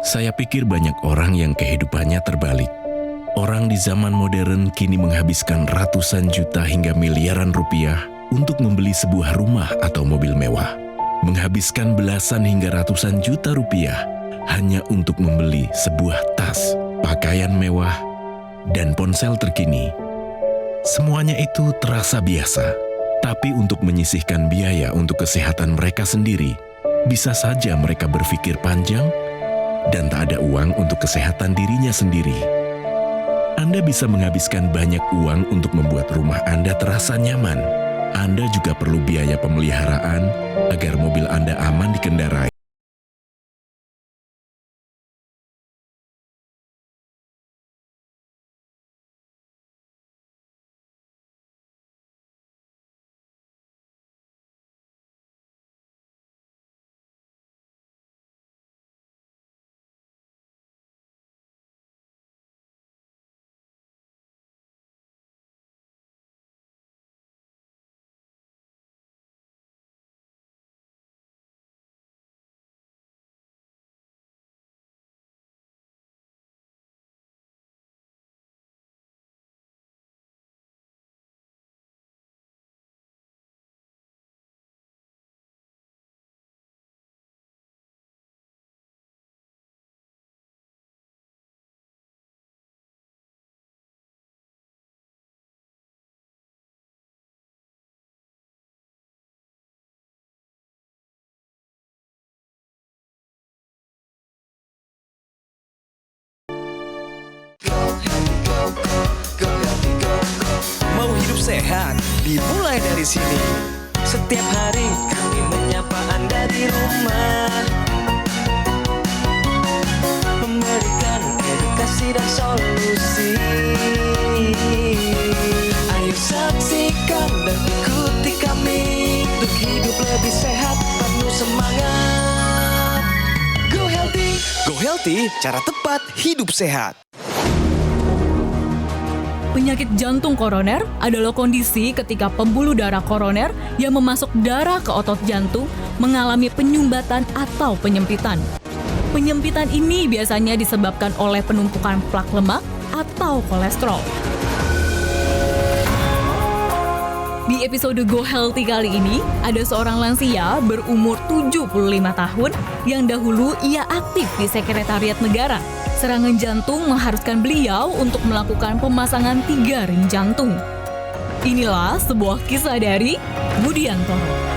Saya pikir banyak orang yang kehidupannya terbalik. Orang di zaman modern kini menghabiskan ratusan juta hingga miliaran rupiah untuk membeli sebuah rumah atau mobil mewah. Menghabiskan belasan hingga ratusan juta rupiah hanya untuk membeli sebuah tas, pakaian mewah, dan ponsel terkini. Semuanya itu terasa biasa, tapi untuk menyisihkan biaya untuk kesehatan mereka sendiri, bisa saja mereka berpikir panjang dan tak ada uang untuk kesehatan dirinya sendiri. Anda bisa menghabiskan banyak uang untuk membuat rumah Anda terasa nyaman. Anda juga perlu biaya pemeliharaan agar mobil Anda aman dikendarai. Mau hidup sehat, dimulai dari sini. Setiap hari kami menyapa Anda di rumah, memberikan edukasi dan solusi. Ayo saksikan dan ikuti kami untuk hidup lebih sehat, penuh semangat. Go Healthy, Go Healthy, cara tepat hidup sehat. Penyakit jantung koroner adalah kondisi ketika pembuluh darah koroner yang memasuk darah ke otot jantung mengalami penyumbatan atau penyempitan. Penyempitan ini biasanya disebabkan oleh penumpukan plak lemak atau kolesterol. Di episode Go Healthy kali ini, ada seorang lansia berumur 75 tahun yang dahulu ia aktif di Sekretariat Negara. Serangan jantung mengharuskan beliau untuk melakukan pemasangan 3 ring jantung. Inilah sebuah kisah dari Budiantoro.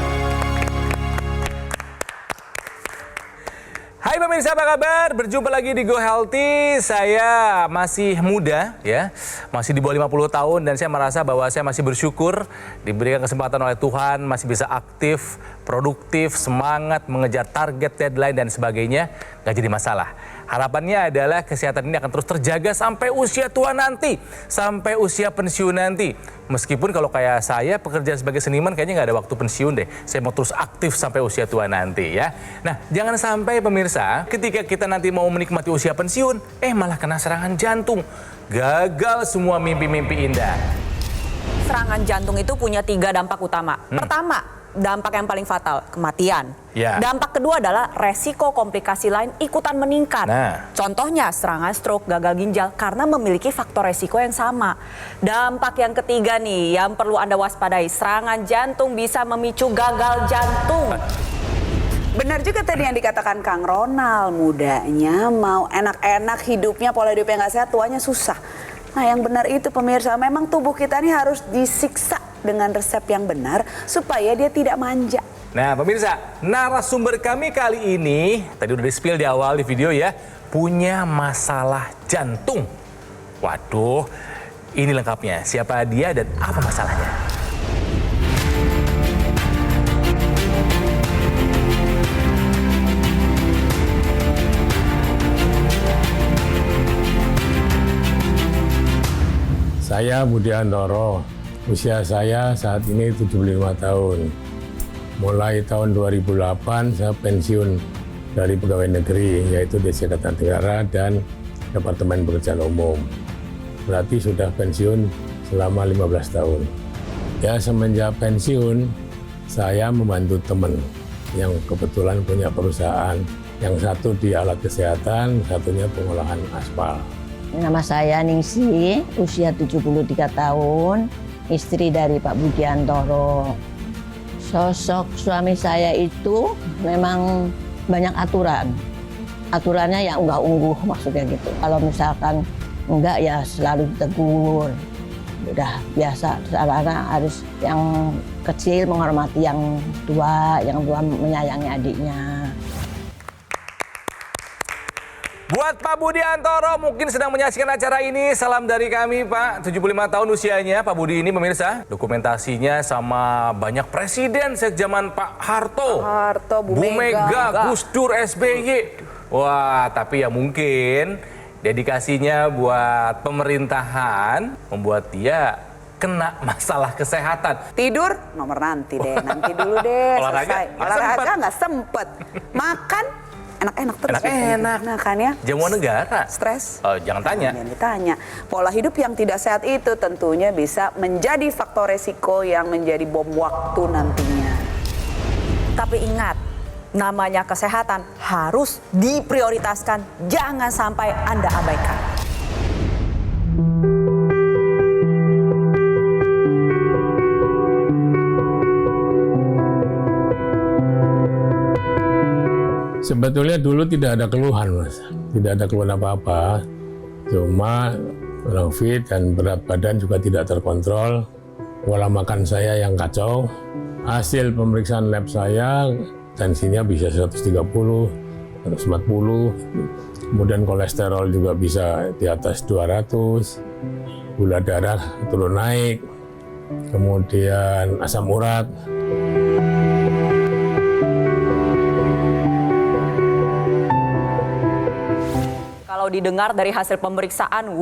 Hai pemirsa, apa kabar? Berjumpa lagi di Go Healthy. Saya masih muda ya, masih di bawah 50 tahun dan saya merasa bahwa saya masih bersyukur diberikan kesempatan oleh Tuhan, masih bisa aktif, produktif, semangat, mengejar target, deadline dan sebagainya. Gak jadi masalah. Harapannya adalah kesehatan ini akan terus terjaga sampai usia tua nanti, sampai usia pensiun nanti. Meskipun kalau kayak saya pekerjaan sebagai seniman kayaknya nggak ada waktu pensiun deh. Saya mau terus aktif sampai usia tua nanti ya. Nah, jangan sampai pemirsa ketika kita nanti mau menikmati usia pensiun, malah kena serangan jantung. Gagal semua mimpi-mimpi indah. Serangan jantung itu punya 3 dampak utama. Pertama, dampak yang paling fatal, kematian. Ya. Dampak kedua adalah resiko komplikasi lain ikutan meningkat. Nah. Contohnya serangan stroke, gagal ginjal karena memiliki faktor resiko yang sama. Dampak yang ketiga nih yang perlu Anda waspadai, serangan jantung bisa memicu gagal jantung. Benar juga tadi yang dikatakan Kang Ronald, mudanya mau enak-enak hidupnya, pola hidup yang gak sehat, tuanya susah. Nah yang benar itu pemirsa, memang tubuh kita ini harus disiksa dengan resep yang benar supaya dia tidak manja. Nah pemirsa, narasumber kami kali ini, tadi udah di-spill di awal di video ya, punya masalah jantung. Waduh, ini lengkapnya. Siapa dia dan apa masalahnya? Saya Budiantoro, usia saya saat ini 75 tahun. Mulai tahun 2008 saya pensiun dari pegawai negeri, yaitu di Sekretariat Negara dan Departemen Pekerjaan Umum. Berarti sudah pensiun selama 15 tahun. Ya semenjak pensiun, saya membantu teman yang kebetulan punya perusahaan Yang satu di alat kesehatan, satunya pengolahan aspal. Nama saya Ningsi, usia 73 tahun, istri dari Pak Budiantoro. Sosok suami saya itu memang banyak aturan. Aturannya yang unggah-ungguh maksudnya gitu. Kalau misalkan enggak ya selalu ditegur. Udah biasa, karena harus yang kecil menghormati yang tua menyayangi adiknya. Buat Pak Budiantoro mungkin sedang menyaksikan acara ini, salam dari kami Pak, 75 tahun usianya Pak Budi ini pemirsa. Dokumentasinya sama banyak presiden sejak zaman Pak Harto, Bu Mega, Gus Dur, SBY. Wah, tapi ya mungkin dedikasinya buat pemerintahan membuat dia kena masalah kesehatan. Tidur nomor nanti dulu deh. Olahraga nggak sempet. Makan enak-enak terus. Enak. Nah kan ya. Jamuan negara. Stres. Jangan tanya. Jangan ditanya. Pola hidup yang tidak sehat itu tentunya bisa menjadi faktor resiko yang menjadi bom waktu nantinya. Tapi ingat, namanya kesehatan harus diprioritaskan, jangan sampai Anda abaikan. Sebetulnya dulu tidak ada keluhan, Mas. Tidak ada keluhan apa-apa. Cuma kurang fit dan berat badan juga tidak terkontrol. Pola makan saya yang kacau. Hasil pemeriksaan lab saya, tensinya bisa 130, 140. Kemudian kolesterol juga bisa di atas 200. Gula darah turun naik. Kemudian asam urat. Kalau didengar dari hasil pemeriksaan,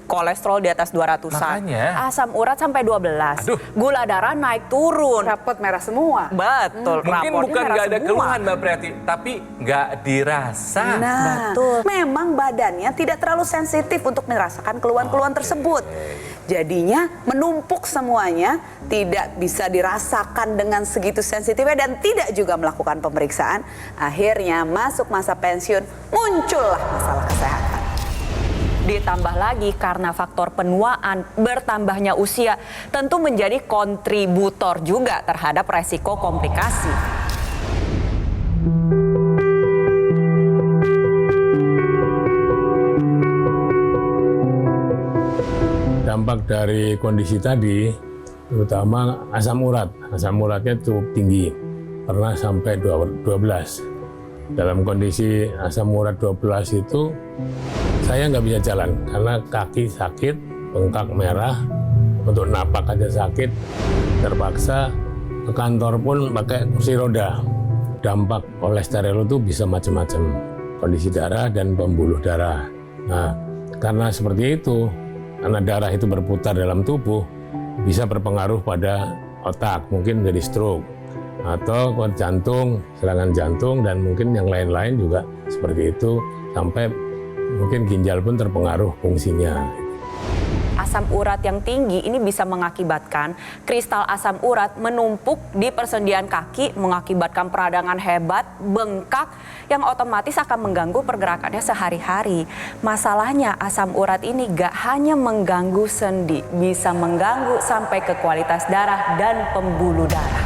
kolesterol di atas 200-an. Makanya. Asam urat sampai 12. Aduh. Gula darah naik turun. Rapot merah semua. Betul. Mungkin raportnya bukan merah nggak ada semua. keluhan Mbak Priyati, tapi nggak dirasa. Nah, Betul. memang badannya tidak terlalu sensitif untuk merasakan keluhan-keluhan tersebut. Jadinya menumpuk semuanya, tidak bisa dirasakan dengan segitu sensitifnya dan tidak juga melakukan pemeriksaan. Akhirnya masuk masa pensiun, muncullah masalah kesehatan. Ditambah lagi karena faktor penuaan, bertambahnya usia tentu menjadi kontributor juga terhadap resiko komplikasi. Dampak dari kondisi tadi, terutama asam urat. Asam uratnya cukup tinggi, pernah sampai 12. Dalam kondisi asam urat 12 itu, saya nggak bisa jalan karena kaki sakit, bengkak merah, untuk napak aja sakit, terpaksa ke kantor pun pakai kursi roda. Dampak kolesterol itu bisa macam-macam, kondisi darah dan pembuluh darah. Nah, karena seperti itu, karena darah itu berputar dalam tubuh, bisa berpengaruh pada otak, mungkin jadi stroke, atau kuat jantung, serangan jantung, dan mungkin yang lain-lain juga seperti itu, sampai mungkin ginjal pun terpengaruh fungsinya. Asam urat yang tinggi ini bisa mengakibatkan kristal asam urat menumpuk di persendian kaki, mengakibatkan peradangan hebat, bengkak, yang otomatis akan mengganggu pergerakannya sehari-hari. Masalahnya asam urat ini gak hanya mengganggu sendi, bisa mengganggu sampai ke kualitas darah dan pembuluh darah.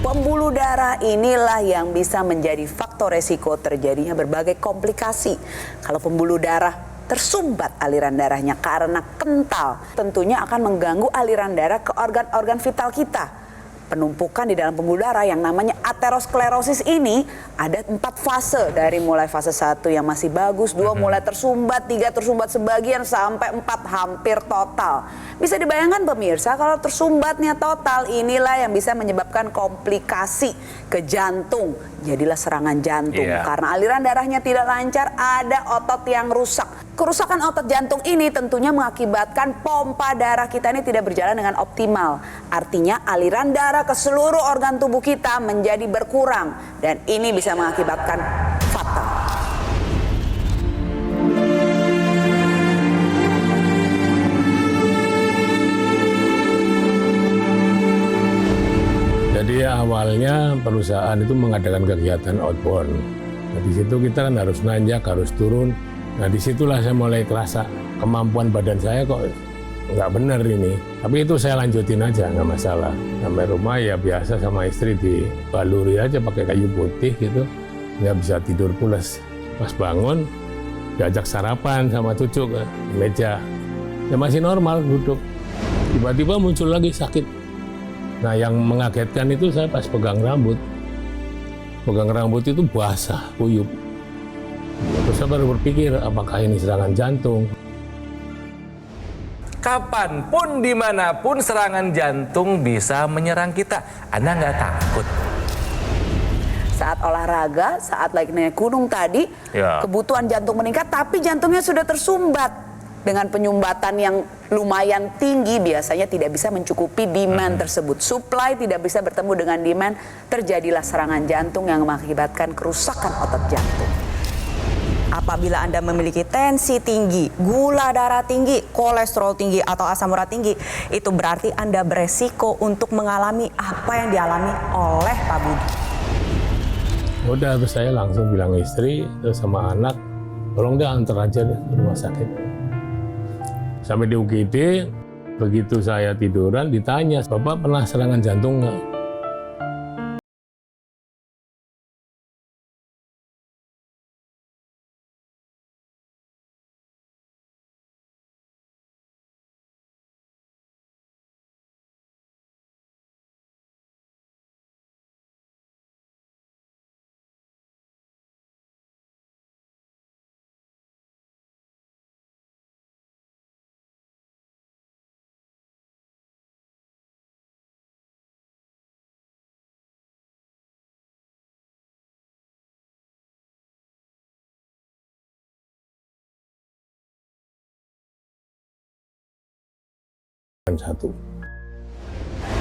Pembuluh darah inilah yang bisa menjadi faktor resiko terjadinya berbagai komplikasi. Kalau pembuluh darah tersumbat aliran darahnya karena kental, tentunya akan mengganggu aliran darah ke organ-organ vital kita. Penumpukan di dalam pembuluh darah yang namanya aterosklerosis ini ada 4 fase, dari mulai fase 1 yang masih bagus, 2 mulai tersumbat, 3 tersumbat sebagian, sampai 4 hampir total. Bisa dibayangkan pemirsa, kalau tersumbatnya total, inilah yang bisa menyebabkan komplikasi ke jantung. Jadilah serangan jantung. Karena aliran darahnya tidak lancar, ada otot yang rusak. Kerusakan otot jantung ini tentunya mengakibatkan pompa darah kita ini tidak berjalan dengan optimal. Artinya aliran darah ke seluruh organ tubuh kita menjadi berkurang. Dan ini bisa mengakibatkan fatal. Jadi awalnya perusahaan itu mengadakan kegiatan outbound. Nah, di situ kita kan harus nanjak, harus turun. Nah disitulah saya mulai kerasa kemampuan badan saya kok nggak benar ini. Tapi itu saya lanjutin aja, nggak masalah. Sampai rumah ya biasa sama istri dibaluri aja pakai kayu putih gitu. Nggak bisa tidur pulas. Pas bangun, diajak sarapan sama cucu ke meja. Ya masih normal duduk. Tiba-tiba muncul lagi sakit. Nah yang mengagetkan itu saya pas pegang rambut. Pegang rambut itu basah, kuyup. Terus saya baru berpikir apakah ini serangan jantung. Kapanpun, dimanapun serangan jantung bisa menyerang kita. Anda nggak takut? Saat olahraga, saat lagi naik gunung tadi, Ya. kebutuhan jantung meningkat, tapi jantungnya sudah tersumbat. Dengan penyumbatan yang lumayan tinggi, biasanya tidak bisa mencukupi demand tersebut. Supply tidak bisa bertemu dengan demand, terjadilah serangan jantung yang mengakibatkan kerusakan otot jantung. Apabila Anda memiliki tensi tinggi, gula darah tinggi, kolesterol tinggi, atau asam urat tinggi, itu berarti Anda beresiko untuk mengalami apa yang dialami oleh Pak Budi. Udah, terus saya langsung bilang istri terus sama anak, tolong dia antar aja deh ke rumah sakit. Sampai di UGD, begitu saya tiduran ditanya, Bapak pernah serangan jantung nggak? Satu.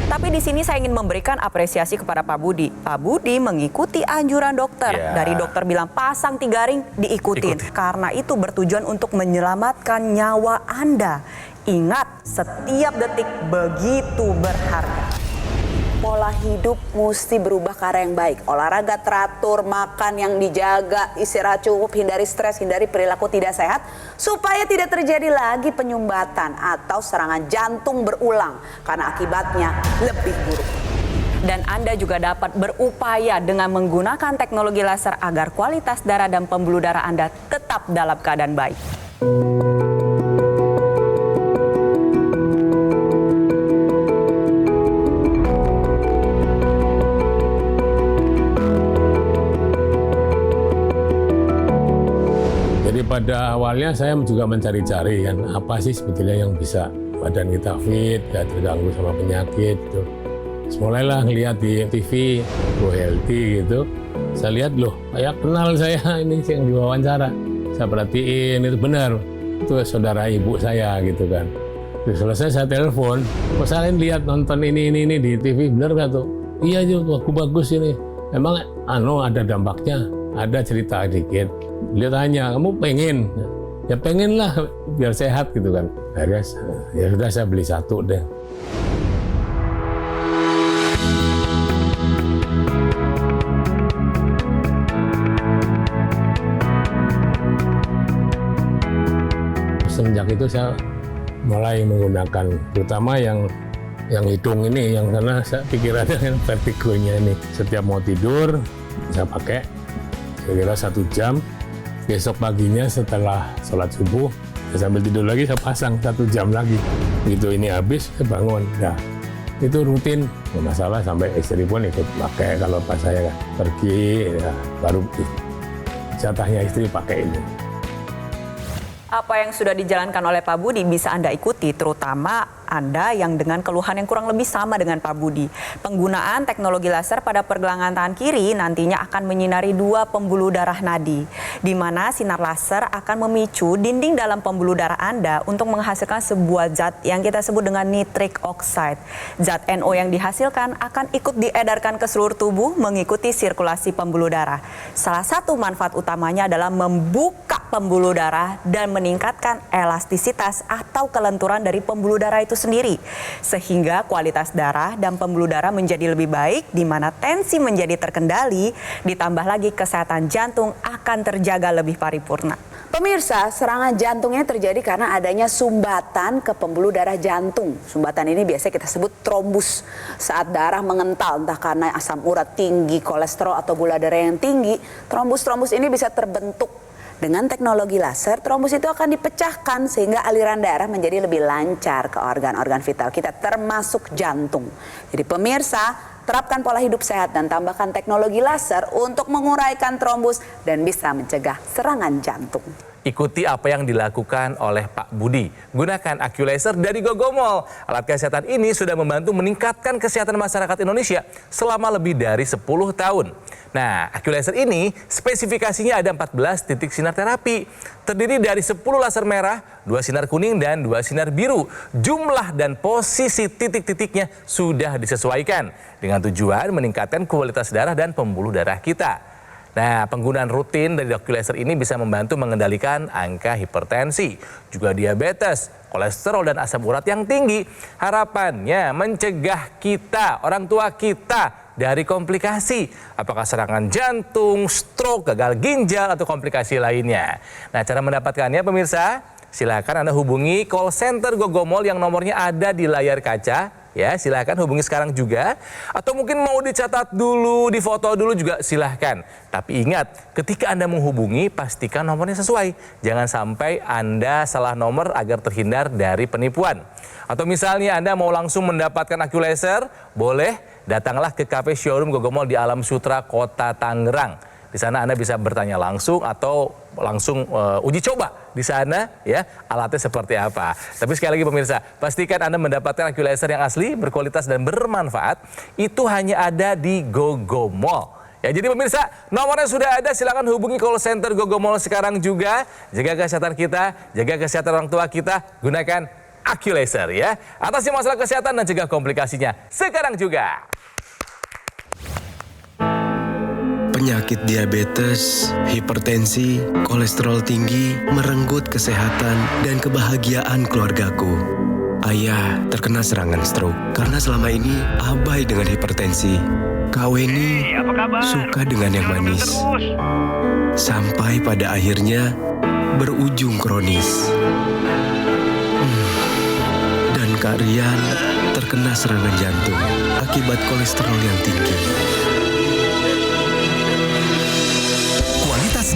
Tapi di sini saya ingin memberikan apresiasi kepada Pak Budi. Pak Budi mengikuti anjuran dokter. Ya. Dari dokter bilang pasang 3 ring, diikutin. Karena itu bertujuan untuk menyelamatkan nyawa Anda. Ingat, setiap detik begitu berharga. Pola hidup mesti berubah ke arah yang baik. Olahraga teratur, makan yang dijaga, istirahat cukup, hindari stres, hindari perilaku tidak sehat, supaya tidak terjadi lagi penyumbatan atau serangan jantung berulang, karena akibatnya lebih buruk. Dan Anda juga dapat berupaya dengan menggunakan teknologi laser agar kualitas darah dan pembuluh darah Anda tetap dalam keadaan baik. Pada awalnya saya juga mencari-cari kan apa sih sebetulnya yang bisa badan kita fit, gak terganggu sama penyakit gitu. Terus mulailah ngeliat di TV, Go Healthy gitu. Saya lihat loh, kayak kenal saya ini yang diwawancara. Saya perhatiin itu benar, itu saudara ibu saya gitu kan. Terus selesai saya telepon, kok saya lihat nonton ini di TV, benar gak tuh? Iya juga, bagus ini. Emang ada dampaknya, ada cerita dikit. Dia tanya, kamu pengen? Ya pengen lah, biar sehat gitu kan. Akhirnya ya sudah saya beli 1 deh. Semenjak itu saya mulai menggunakan, terutama yang hidung ini, yang karena saya pikirannya yang vertigonya ini. Setiap mau tidur, saya pakai kira-kira 1 jam. Besok paginya setelah sholat subuh, saya sambil tidur lagi, saya pasang 1 jam lagi. Begitu ini habis, saya bangun. Nah, itu rutin, nggak masalah, sampai istri pun ikut pakai. Kalau pas saya pergi, ya, baru jatahnya istri pakai ini. Apa yang sudah dijalankan oleh Pak Budi bisa Anda ikuti, terutama Anda yang dengan keluhan yang kurang lebih sama dengan Pak Budi. Penggunaan teknologi laser pada pergelangan tangan kiri nantinya akan menyinari 2 pembuluh darah nadi, di mana sinar laser akan memicu dinding dalam pembuluh darah Anda untuk menghasilkan sebuah zat yang kita sebut dengan nitric oxide. Zat NO yang dihasilkan akan ikut diedarkan ke seluruh tubuh mengikuti sirkulasi pembuluh darah. Salah satu manfaat utamanya adalah membuka pembuluh darah dan meningkatkan elastisitas atau kelenturan dari pembuluh darah itu sendiri. Sehingga kualitas darah dan pembuluh darah menjadi lebih baik, di mana tensi menjadi terkendali, ditambah lagi kesehatan jantung akan terjaga lebih paripurna. Pemirsa, serangan jantungnya terjadi karena adanya sumbatan ke pembuluh darah jantung. Sumbatan ini biasanya kita sebut trombus. Saat darah mengental, entah karena asam urat tinggi, kolesterol, atau gula darah yang tinggi, trombus-trombus ini bisa terbentuk. Dengan teknologi laser, trombus itu akan dipecahkan sehingga aliran darah menjadi lebih lancar ke organ-organ vital kita, termasuk jantung. Jadi pemirsa, terapkan pola hidup sehat dan tambahkan teknologi laser untuk menguraikan trombus dan bisa mencegah serangan jantung. Ikuti apa yang dilakukan oleh Pak Budi. Gunakan Accu-Laser dari Gogomol. Alat kesehatan ini sudah membantu meningkatkan kesehatan masyarakat Indonesia selama lebih dari 10 tahun. Nah, Accu-Laser ini spesifikasinya ada 14 titik sinar terapi. Terdiri dari 10 laser merah, 2 sinar kuning, dan 2 sinar biru. Jumlah dan posisi titik-titiknya sudah disesuaikan dengan tujuan meningkatkan kualitas darah dan pembuluh darah kita. Nah, penggunaan rutin dari Accu-Laser ini bisa membantu mengendalikan angka hipertensi, juga diabetes, kolesterol, dan asam urat yang tinggi. Harapannya mencegah kita, orang tua kita, dari komplikasi. Apakah serangan jantung, stroke, gagal ginjal, atau komplikasi lainnya. Nah, cara mendapatkannya pemirsa, silakan Anda hubungi call center Gogomol yang nomornya ada di layar kaca. Ya, silakan hubungi sekarang juga. Atau mungkin mau dicatat dulu, difoto dulu juga silahkan. Tapi ingat, ketika Anda menghubungi, pastikan nomornya sesuai. Jangan sampai Anda salah nomor agar terhindar dari penipuan. Atau misalnya Anda mau langsung mendapatkan Accu-Laser, boleh datanglah ke cafe showroom Gogomol di Alam Sutra, Kota Tangerang. Di sana Anda bisa bertanya langsung atau langsung uji coba di sana ya alatnya seperti apa. Tapi sekali lagi pemirsa, pastikan Anda mendapatkan Accu-Laser yang asli, berkualitas dan bermanfaat. Itu hanya ada di Gogomol. Ya, jadi pemirsa, nomornya sudah ada, silakan hubungi call center Gogomol sekarang juga. Jaga kesehatan kita, jaga kesehatan orang tua kita, gunakan Accu-Laser ya. Atasi masalah kesehatan dan cegah komplikasinya sekarang juga. Penyakit diabetes, hipertensi, kolesterol tinggi merenggut kesehatan dan kebahagiaan keluargaku. Ayah terkena serangan stroke karena selama ini abai dengan hipertensi. Kak Weni suka dengan yang manis. Sampai pada akhirnya berujung kronis. Dan Kak Rian terkena serangan jantung akibat kolesterol yang tinggi.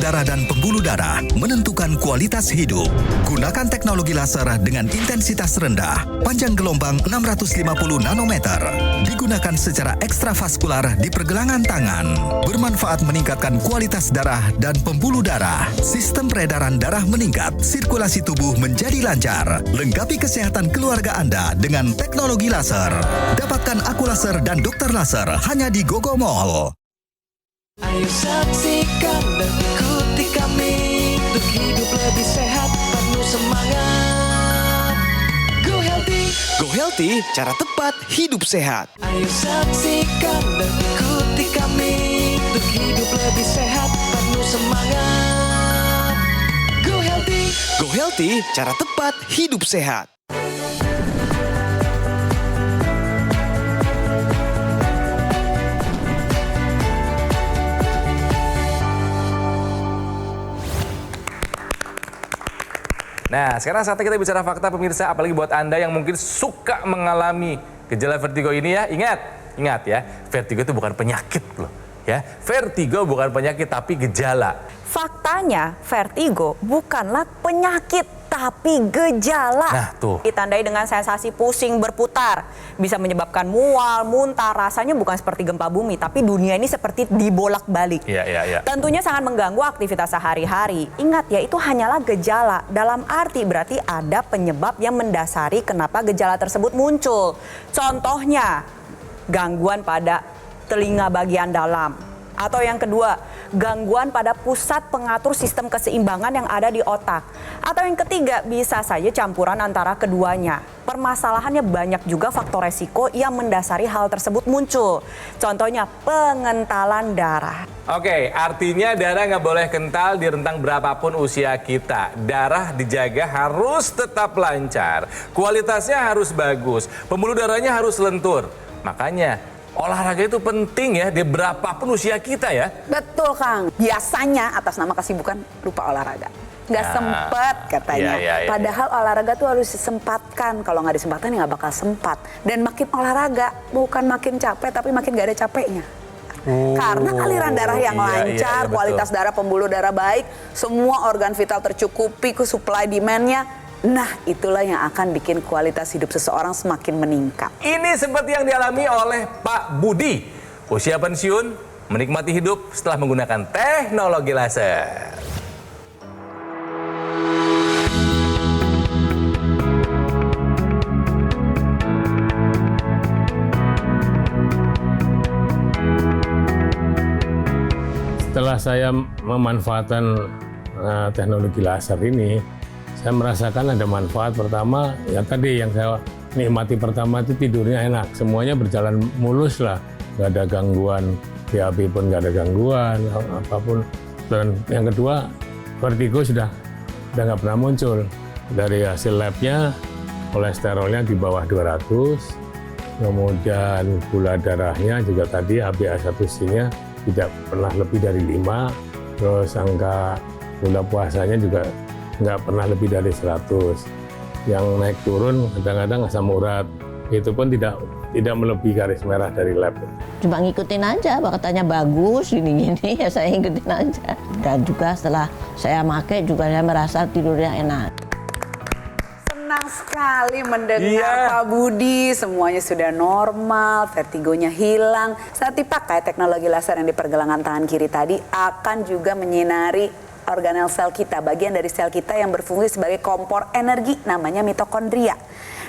Darah dan pembuluh darah menentukan kualitas hidup. Gunakan teknologi laser dengan intensitas rendah, panjang gelombang 650 nanometer. Digunakan secara ekstravaskular di pergelangan tangan. Bermanfaat meningkatkan kualitas darah dan pembuluh darah. Sistem peredaran darah meningkat, sirkulasi tubuh menjadi lancar. Lengkapi kesehatan keluarga Anda dengan teknologi laser. Dapatkan Accu-Laser dan dokter laser hanya di Gogomol. Ayo saksikan dan ikuti kami untuk hidup lebih sehat, penuh semangat. Go Healthy, Go Healthy, cara tepat hidup sehat. Ayo saksikan dan ikuti kami untuk hidup lebih sehat, penuh semangat. Go Healthy, Go Healthy, cara tepat hidup sehat. Nah, sekarang saatnya kita bicara fakta pemirsa, apalagi buat Anda yang mungkin suka mengalami gejala vertigo ini ya. Ingat ya, vertigo itu bukan penyakit loh. Ya, vertigo bukan penyakit tapi gejala. Faktanya, vertigo bukanlah penyakit, tapi gejala. Nah, tuh. Ditandai dengan sensasi pusing berputar. Bisa menyebabkan mual, muntah, rasanya bukan seperti gempa bumi, tapi dunia ini seperti dibolak-balik. Iya. Tentunya sangat mengganggu aktivitas sehari-hari. Ingat ya, itu hanyalah gejala. Dalam arti berarti ada penyebab yang mendasari kenapa gejala tersebut muncul. Contohnya, gangguan pada telinga bagian dalam. Atau yang kedua, gangguan pada pusat pengatur sistem keseimbangan yang ada di otak. Atau yang ketiga, bisa saja campuran antara keduanya. permasalahannya banyak juga faktor resiko yang mendasari hal tersebut muncul. Contohnya pengentalan darah. Oke, artinya darah nggak boleh kental di rentang berapapun usia kita. Darah dijaga harus tetap lancar, kualitasnya harus bagus, pembuluh darahnya harus lentur. Makanya olahraga itu penting ya di berapapun usia kita ya. Betul Kang, biasanya atas nama kesibukan lupa olahraga. Nggak sempet katanya. Padahal olahraga tuh harus disempatkan. Kalau nggak disempatkan ya nggak bakal sempat. Dan makin olahraga bukan makin capek tapi makin gak ada capeknya. Karena aliran darah yang lancar, kualitas darah, pembuluh darah baik, semua organ vital tercukupi, supply demand-nya. Nah, itulah yang akan bikin kualitas hidup seseorang semakin meningkat. Ini seperti yang dialami oleh Pak Budi. Usia pensiun, menikmati hidup setelah menggunakan teknologi laser. Setelah saya memanfaatkan teknologi laser ini, saya merasakan ada manfaat. Pertama, ya tadi yang saya nikmati pertama itu tidurnya enak. Semuanya berjalan mulus lah, nggak ada gangguan, BAB pun nggak ada gangguan, apapun. Dan yang kedua, vertigo sudah nggak pernah muncul. Dari hasil labnya, kolesterolnya di bawah 200, kemudian gula darahnya juga tadi HbA1c-nya tidak pernah lebih dari 5, terus angka gula puasanya juga nggak pernah lebih dari 100. Yang naik turun kadang-kadang asam urat, itu pun tidak melebihi garis merah dari lab. Cuma ngikutin aja, katanya bagus gini-gini ya saya ngikutin aja. Dan juga setelah saya pakai juga saya merasa tidurnya enak. Senang sekali mendengar Pak Budi, semuanya sudah normal, vertigonya hilang. Saat dipakai teknologi laser yang di pergelangan tangan kiri tadi akan juga menyinari organel sel kita, bagian dari sel kita yang berfungsi sebagai kompor energi namanya mitokondria.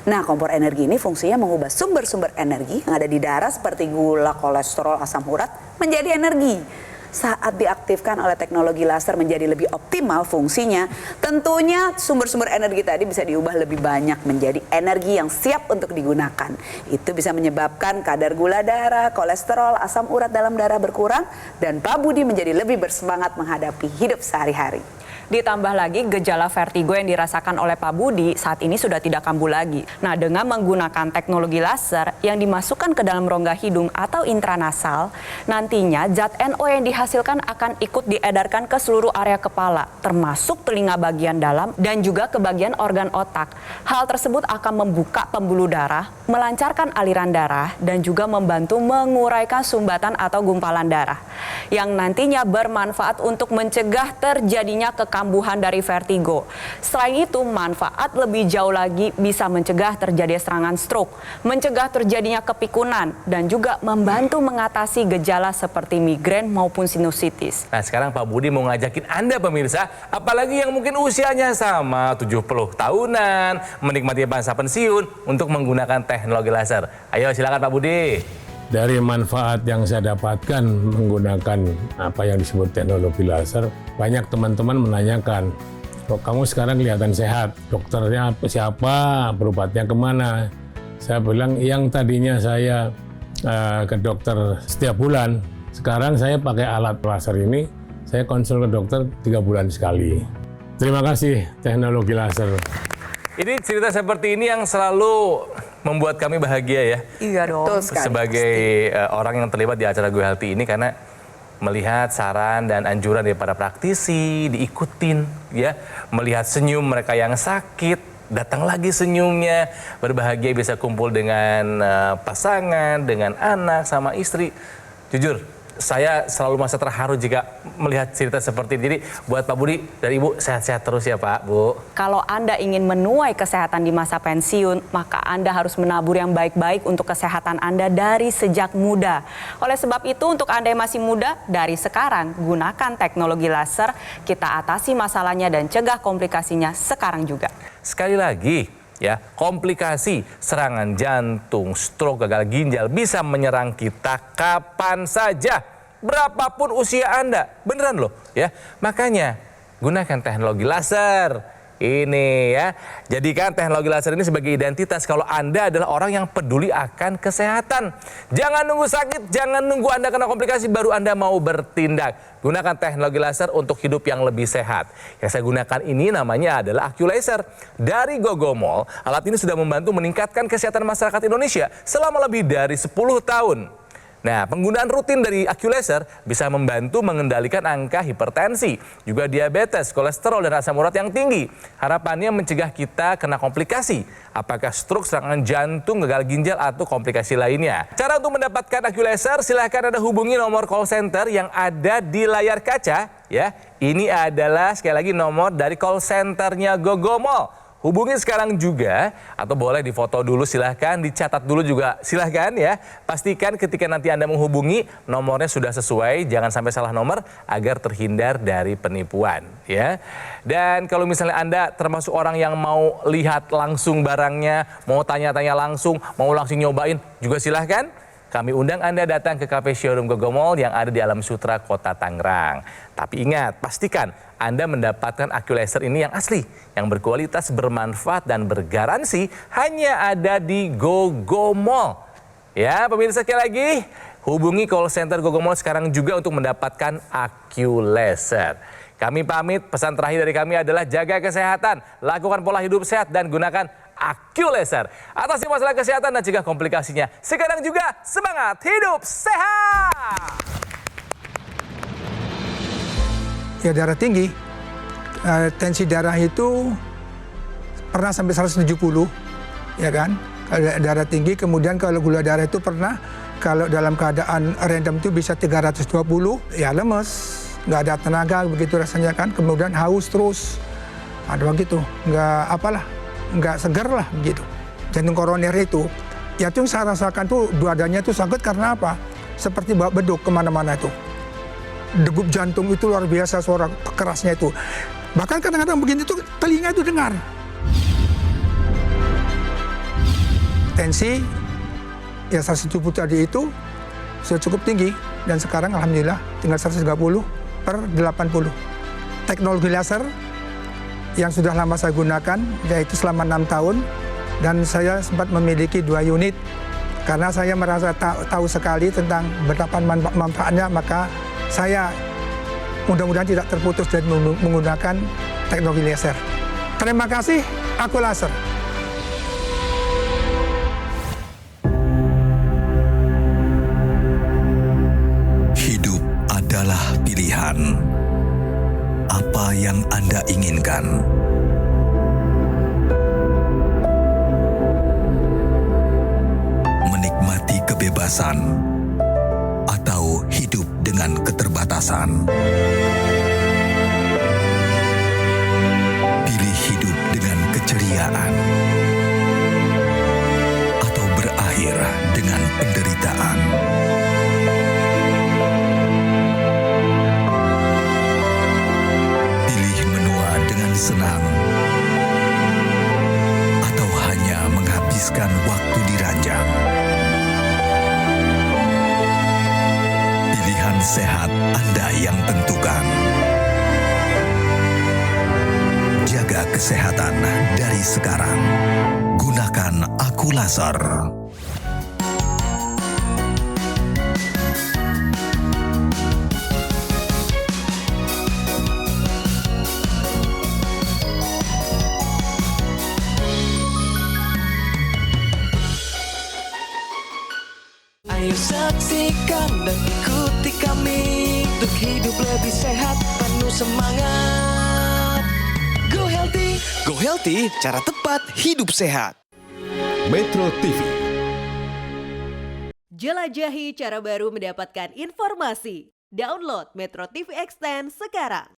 Nah, kompor energi ini fungsinya mengubah sumber-sumber energi yang ada di darah seperti gula, kolesterol, asam urat menjadi energi. Saat diaktifkan oleh teknologi laser menjadi lebih optimal fungsinya, tentunya sumber-sumber energi tadi bisa diubah lebih banyak menjadi energi yang siap untuk digunakan. Itu bisa menyebabkan kadar gula darah, kolesterol, asam urat dalam darah berkurang, dan Pak Budi menjadi lebih bersemangat menghadapi hidup sehari-hari. Ditambah lagi gejala vertigo yang dirasakan oleh Pak Budi saat ini sudah tidak kambuh lagi. Nah, dengan menggunakan teknologi laser yang dimasukkan ke dalam rongga hidung atau intranasal, nantinya zat NO yang dihasilkan akan ikut diedarkan ke seluruh area kepala, termasuk telinga bagian dalam dan juga ke bagian organ otak. Hal tersebut akan membuka pembuluh darah, melancarkan aliran darah, dan juga membantu menguraikan sumbatan atau gumpalan darah, yang nantinya bermanfaat untuk mencegah terjadinya kekambuhan dari vertigo. Selain itu, manfaat lebih jauh lagi bisa mencegah terjadi serangan stroke, mencegah terjadinya kepikunan, dan juga membantu mengatasi gejala seperti migrain maupun sinusitis. Nah, sekarang Pak Budi mau ngajakin Anda pemirsa, apalagi yang mungkin usianya sama 70 tahunan, menikmati masa pensiun untuk menggunakan teknologi laser. Ayo silakan Pak Budi. Dari manfaat yang saya dapatkan menggunakan apa yang disebut teknologi laser, banyak teman-teman menanyakan, kok kamu sekarang kelihatan sehat, dokternya siapa, berobatnya kemana? Saya bilang, yang tadinya saya ke dokter setiap bulan, sekarang saya pakai alat laser ini, saya konsul ke dokter 3 bulan sekali. Terima kasih teknologi laser. Ini cerita seperti ini yang selalu membuat kami bahagia ya. Iya dong. Sebagai orang yang terlibat di acara Go Healthy ini, karena melihat saran dan anjuran dari para praktisi diikutin ya, melihat senyum mereka yang sakit, datang lagi senyumnya, berbahagia bisa kumpul dengan pasangan, dengan anak sama istri. Jujur, saya selalu merasa terharu jika melihat cerita seperti ini. Jadi buat Pak Budi, dari Ibu sehat-sehat terus ya Pak, Bu. Kalau Anda ingin menuai kesehatan di masa pensiun, maka Anda harus menabur yang baik-baik untuk kesehatan Anda dari sejak muda. Oleh sebab itu, untuk Anda yang masih muda, dari sekarang gunakan teknologi laser, kita atasi masalahnya dan cegah komplikasinya sekarang juga. Sekali lagi, ya, komplikasi serangan jantung, stroke, gagal ginjal bisa menyerang kita kapan saja, berapapun usia Anda. Beneran loh, ya. Makanya gunakan teknologi laser. Ini ya, jadikan teknologi laser ini sebagai identitas kalau Anda adalah orang yang peduli akan kesehatan. Jangan nunggu sakit, jangan nunggu Anda kena komplikasi baru Anda mau bertindak. Gunakan teknologi laser untuk hidup yang lebih sehat. Yang saya gunakan ini namanya adalah AccuLaser dari Gogomall. Alat ini sudah membantu meningkatkan kesehatan masyarakat Indonesia selama lebih dari 10 tahun. Nah, penggunaan rutin dari AccuLaser bisa membantu mengendalikan angka hipertensi, juga diabetes, kolesterol, dan asam urat yang tinggi. Harapannya mencegah kita kena komplikasi, apakah stroke, serangan jantung, gagal ginjal, atau komplikasi lainnya. Cara untuk mendapatkan AccuLaser, silahkan Anda hubungi nomor call center yang ada di layar kaca. Ya, ini adalah sekali lagi nomor dari call centernya Gogomall. Hubungi sekarang juga, atau boleh difoto dulu silahkan, dicatat dulu juga silahkan ya. Pastikan ketika nanti Anda menghubungi, nomornya sudah sesuai, jangan sampai salah nomor agar terhindar dari penipuan ya. Dan kalau misalnya Anda termasuk orang yang mau lihat langsung barangnya, mau tanya-tanya langsung, mau langsung nyobain juga silahkan. Kami undang Anda datang ke Cafe Showroom Gogomall yang ada di Alam Sutra, Kota Tangerang. Tapi ingat, pastikan Anda mendapatkan AccuLaser ini yang asli, yang berkualitas, bermanfaat, dan bergaransi hanya ada di Gogomall. Ya, pemirsa sekali lagi, hubungi call center Gogomall sekarang juga untuk mendapatkan AccuLaser. Kami pamit, pesan terakhir dari kami adalah jaga kesehatan, lakukan pola hidup sehat, dan gunakan AccuLaser. Atasi masalah kesehatan dan cegah komplikasinya. Sekarang juga semangat hidup sehat. Ya, darah tinggi, tensi darah itu pernah sampai 170, ya kan? Kalau darah tinggi, kemudian kalau gula darah itu pernah, kalau dalam keadaan random itu bisa 320, ya lemes, nggak ada tenaga begitu rasanya kan, kemudian haus terus, ada begitu, nggak seger lah begitu. Jantung koroner itu, ya itu yang saya rasakan tuh badannya tuh sakit karena apa? Seperti bawa beduk kemana-mana itu. Degup jantung itu luar biasa, suara kerasnya itu. Bahkan kadang-kadang begini tuh telinga itu dengar. Tensi ya 170 tadi itu sudah cukup tinggi dan sekarang alhamdulillah tinggal 130/80. Teknologi laser yang sudah lama saya gunakan yaitu selama 6 tahun dan saya sempat memiliki 2 unit karena saya merasa tahu sekali tentang betapa manfaatnya, maka saya mudah-mudahan tidak terputus dan menggunakan teknologi laser. Terima kasih, AccuLaser. Hidup adalah pilihan. Apa yang Anda inginkan? Menikmati kebebasan atau hidup dengan keterbatasan? Pilih hidup dengan keceriaan atau berakhir dengan penderitaan? Pilih menua dengan senang atau hanya menghabiskan waktu di ranjang? Pilihan sehat Anda yang tentukan. Jaga kesehatan dari sekarang. Gunakan AccuLaser. Ayo saksikan dan ikuti kami untuk hidup lebih sehat, penuh semangat. Go Healthy, cara tepat hidup sehat. Metro TV. Jelajahi cara baru mendapatkan informasi. Download Metro TV Extend sekarang.